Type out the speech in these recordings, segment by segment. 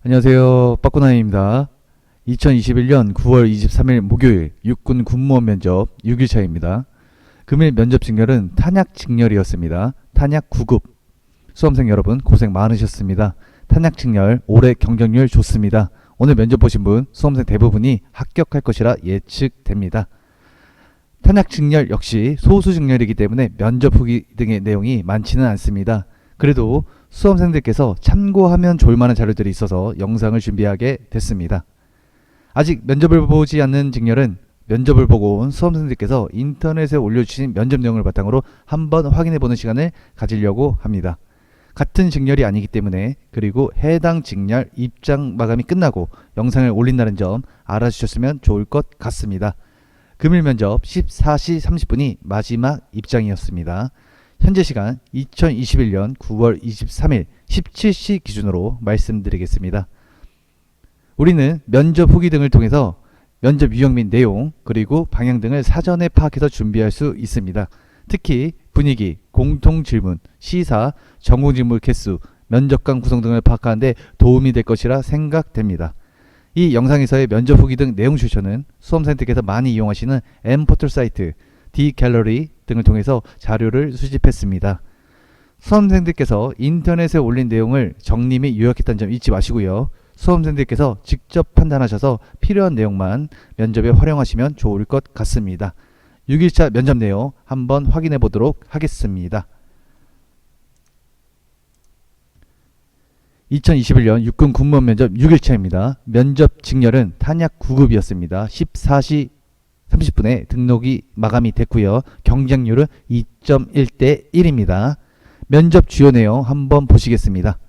안녕하세요. 빠꾸나입니다. 2021년 9월 23일 목요일 육군 군무원 면접 6일차입니다. 금일 면접 직렬은 탄약 직렬이었습니다. 탄약 9급. 수험생 여러분 고생 많으셨습니다. 탄약 직렬 올해 경쟁률 좋습니다. 오늘 면접 보신 분 수험생 대부분이 합격할 것이라 예측됩니다. 탄약 직렬 역시 소수 직렬이기 때문에 면접 후기 등의 내용이 많지는 않습니다. 그래도 수험생들께서 참고하면 좋을 만한 자료들이 있어서 영상을 준비하게 됐습니다. 아직 면접을 보지 않는 직렬은 면접을 보고 온 수험생들께서 인터넷에 올려주신 면접 내용을 바탕으로 한번 확인해보는 시간을 가지려고 합니다. 같은 직렬이 아니기 때문에, 그리고 해당 직렬 입장 마감이 끝나고 영상을 올린다는 점 알아주셨으면 좋을 것 같습니다. 금일 면접 14시 30분이 마지막 입장이었습니다. 현재 시간 2021년 9월 23일 17시 기준으로 말씀드리겠습니다. 우리는 면접 후기 등을 통해서 면접 유형 및 내용, 그리고 방향 등을 사전에 파악해서 준비할 수 있습니다. 특히 분위기, 공통 질문, 시사, 전공 질문 개수, 면접관 구성 등을 파악하는 데 도움이 될 것이라 생각됩니다. 이 영상에서의 면접 후기 등 내용 출처는 수험생들께서 많이 이용하시는 M포털 사이트, D갤러리 등을 통해서 자료를 수집했습니다. 수험생들께서 인터넷에 올린 내용을 정리 및 요약했다는 점 잊지 마시고요. 수험생들께서 직접 판단하셔서 필요한 내용만 면접에 활용하시면 좋을 것 같습니다. 6일차 면접 내용 한번 확인해 보도록 하겠습니다. 2021년 육군 군무원 면접 6일차입니다. 면접 직렬은 탄약 9급이었습니다. 14시 30분에 등록이 마감이 됐고요. 경쟁률은 2.1대 1입니다. 면접 주요 내용 한번 보시겠습니다.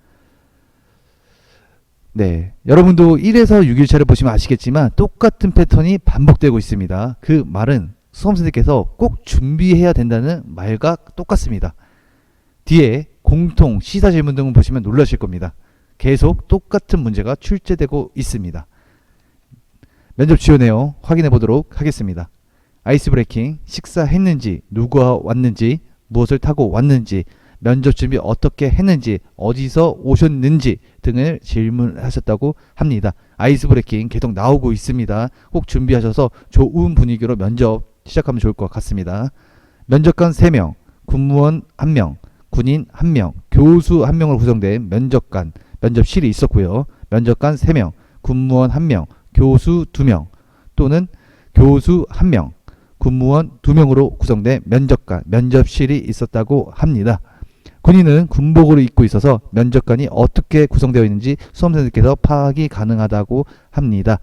네, 여러분도 1에서 6일차를 보시면 아시겠지만 똑같은 패턴이 반복되고 있습니다. 그 말은 수험생들께서 꼭 준비해야 된다는 말과 똑같습니다. 뒤에 공통, 시사 질문 등을 보시면 놀라실 겁니다. 계속 똑같은 문제가 출제되고 있습니다. 면접 주요 내용 확인해 보도록 하겠습니다. 아이스 브레이킹, 식사했는지, 누구와 왔는지, 무엇을 타고 왔는지, 면접 준비 어떻게 했는지, 어디서 오셨는지 등을 질문하셨다고 합니다. 아이스 브레이킹 계속 나오고 있습니다. 꼭 준비하셔서 좋은 분위기로 면접 시작하면 좋을 것 같습니다. 면접관 3명, 군무원 1명, 군인 1명, 교수 1명으로 구성된 면접실이 있었고요. 면접관 3명, 군무원 1명, 교수 2명 또는 교수 1명, 군무원 2명으로 구성된 면접실이 있었다고 합니다. 군인은 군복으로 입고 있어서 면접관이 어떻게 구성되어 있는지 수험생들께서 파악이 가능하다고 합니다.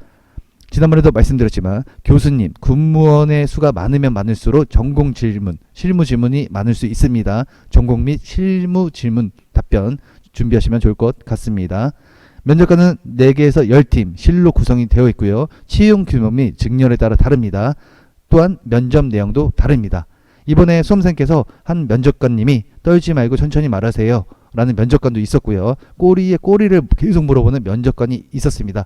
지난번에도 말씀드렸지만 교수님, 군무원의 수가 많으면 많을수록 전공 질문, 실무 질문이 많을 수 있습니다. 전공 및 실무 질문 답변 준비하시면 좋을 것 같습니다. 면접관은 4개에서 10팀 실로 구성이 되어 있고요. 채용 규모 및 직렬에 따라 다릅니다. 또한 면접 내용도 다릅니다. 이번에 수험생께서 한 면접관님이 떨지 말고 천천히 말하세요 라는 면접관도 있었고요. 꼬리에 꼬리를 계속 물어보는 면접관이 있었습니다.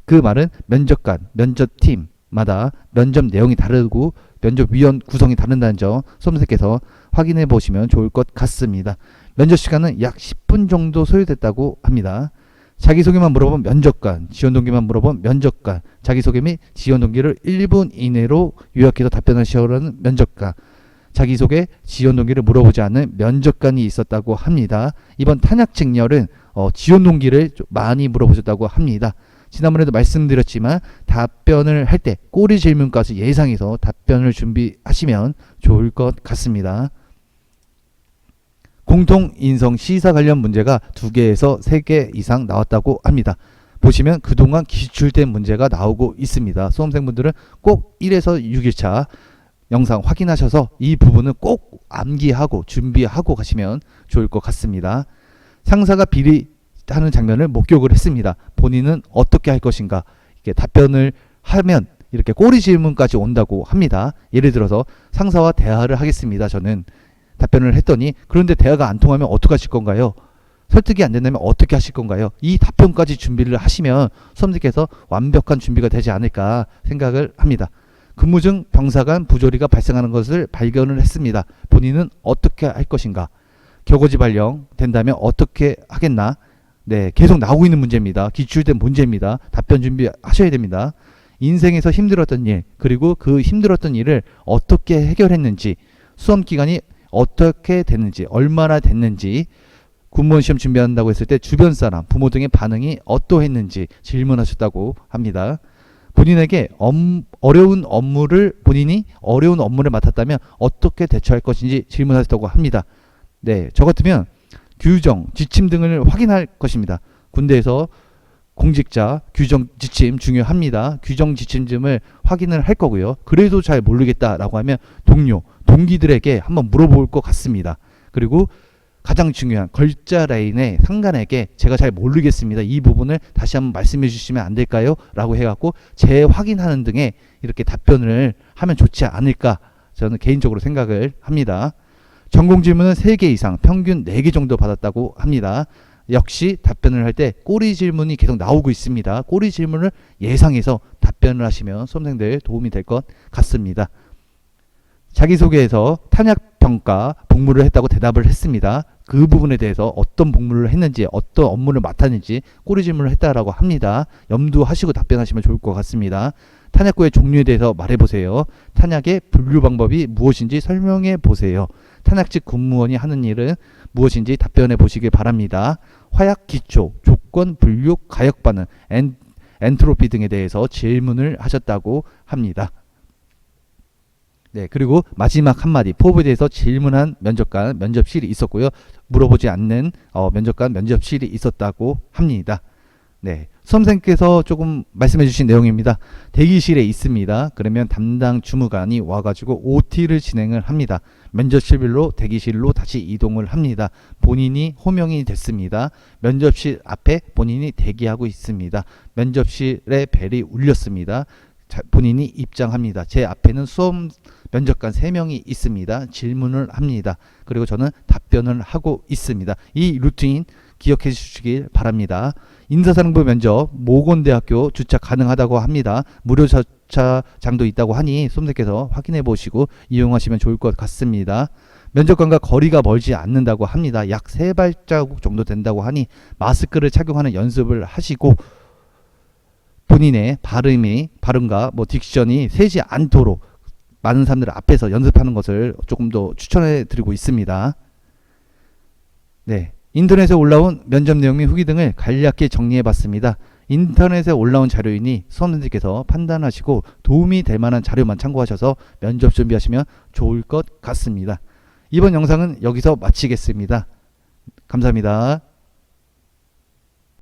그 말은 면접관, 면접팀마다 면접 내용이 다르고 면접위원 구성이 다른다는 점 수험생께서 확인해 보시면 좋을 것 같습니다. 면접 시간은 약 10분 정도 소요됐다고 합니다. 자기소개만 물어본 면접관, 지원동기만 물어본 면접관, 자기소개 및 지원동기를 1분 이내로 요약해서 답변하시라는 면접관, 자기소개, 지원동기를 물어보지 않는 면접관이 있었다고 합니다. 이번 탄약 직렬은 지원동기를 많이 물어보셨다고 합니다. 지난번에도 말씀드렸지만 답변을 할 때 꼬리 질문까지 예상해서 답변을 준비하시면 좋을 것 같습니다. 공통 인성 시사 관련 문제가 2개에서 3개 이상 나왔다고 합니다. 보시면 그동안 기출된 문제가 나오고 있습니다. 수험생분들은 꼭 1에서 6일차 영상 확인하셔서 이 부분은 꼭 암기하고 준비하고 가시면 좋을 것 같습니다. 상사가 비리하는 장면을 목격을 했습니다. 본인은 어떻게 할 것인가, 이렇게 답변을 하면 이렇게 꼬리 질문까지 온다고 합니다. 예를 들어서 상사와 대화를 하겠습니다. 저는 답변을 했더니 그런데 대화가 안 통하면 어떻게 하실 건가요? 설득이 안 된다면 어떻게 하실 건가요? 이 답변까지 준비를 하시면 수험생께서 완벽한 준비가 되지 않을까 생각을 합니다. 근무 중 병사 간 부조리가 발생하는 것을 발견을 했습니다. 본인은 어떻게 할 것인가? 격오지 발령 된다면 어떻게 하겠나? 네, 계속 나오고 있는 문제입니다. 기출된 문제입니다. 답변 준비하셔야 됩니다. 인생에서 힘들었던 일, 그리고 그 힘들었던 일을 어떻게 해결했는지, 수험 기간이 어떻게 됐는지, 얼마나 됐는지, 군무원 시험 준비한다고 했을 때 주변 사람, 부모 등의 반응이 어떠했는지 질문하셨다고 합니다. 본인이 어려운 업무를 맡았다면 어떻게 대처할 것인지 질문하셨다고 합니다. 네, 저 같으면 규정, 지침 등을 확인할 것입니다. 군대에서 공직자 규정, 지침 중요합니다. 규정, 지침 등을 확인을 할 거고요. 그래도 잘 모르겠다라고 하면 동기들에게 한번 물어볼 것 같습니다. 그리고 가장 중요한 걸자 라인의 상관에게 제가 잘 모르겠습니다. 이 부분을 다시 한번 말씀해 주시면 안 될까요? 라고 해갖고 재확인하는 등의 이렇게 답변을 하면 좋지 않을까 저는 개인적으로 생각을 합니다. 전공 질문은 3개 이상, 평균 4개 정도 받았다고 합니다. 역시 답변을 할 때 꼬리 질문이 계속 나오고 있습니다. 꼬리 질문을 예상해서 답변을 하시면 수험생들 도움이 될 것 같습니다. 자기소개에서 탄약평가 복무를 했다고 대답을 했습니다. 그 부분에 대해서 어떤 복무를 했는지, 어떤 업무를 맡았는지 꼬리 질문을 했다라고 합니다. 염두하시고 답변하시면 좋을 것 같습니다. 탄약고의 종류에 대해서 말해보세요. 탄약의 분류 방법이 무엇인지 설명해 보세요. 탄약직 군무원이 하는 일은 무엇인지 답변해 보시길 바랍니다. 화약 기초, 조건, 분류, 가역 반응, 엔트로피 등에 대해서 질문을 하셨다고 합니다. 네, 그리고 마지막 한마디, 포부에 대해서 질문한 면접관, 면접실이 있었고요. 물어보지 않는 면접관, 면접실이 있었다고 합니다. 네, 수험생께서 조금 말씀해 주신 내용입니다. 대기실에 있습니다. 그러면 담당 주무관이 와가지고 OT를 진행을 합니다. 면접실로 대기실로 다시 이동을 합니다. 본인이 호명이 됐습니다. 면접실 앞에 본인이 대기하고 있습니다. 면접실에 벨이 울렸습니다. 본인이 입장합니다. 제 앞에는 수험 면접관 3명이 있습니다. 질문을 합니다. 그리고 저는 답변을 하고 있습니다. 이 루틴 기억해 주시길 바랍니다. 인사사령부 면접 모건대학교 주차 가능하다고 합니다. 무료 주차장도 있다고 하니 수험생께서 확인해 보시고 이용하시면 좋을 것 같습니다. 면접관과 거리가 멀지 않는다고 합니다. 약 3발자국 정도 된다고 하니 마스크를 착용하는 연습을 하시고 본인의 발음과 딕션이 새지 않도록 많은 사람들 앞에서 연습하는 것을 조금 더 추천해 드리고 있습니다. 네, 인터넷에 올라온 면접 내용 및 후기 등을 간략히 정리해 봤습니다. 인터넷에 올라온 자료이니 수험생들께서 판단하시고 도움이 될 만한 자료만 참고하셔서 면접 준비하시면 좋을 것 같습니다. 이번 영상은 여기서 마치겠습니다. 감사합니다.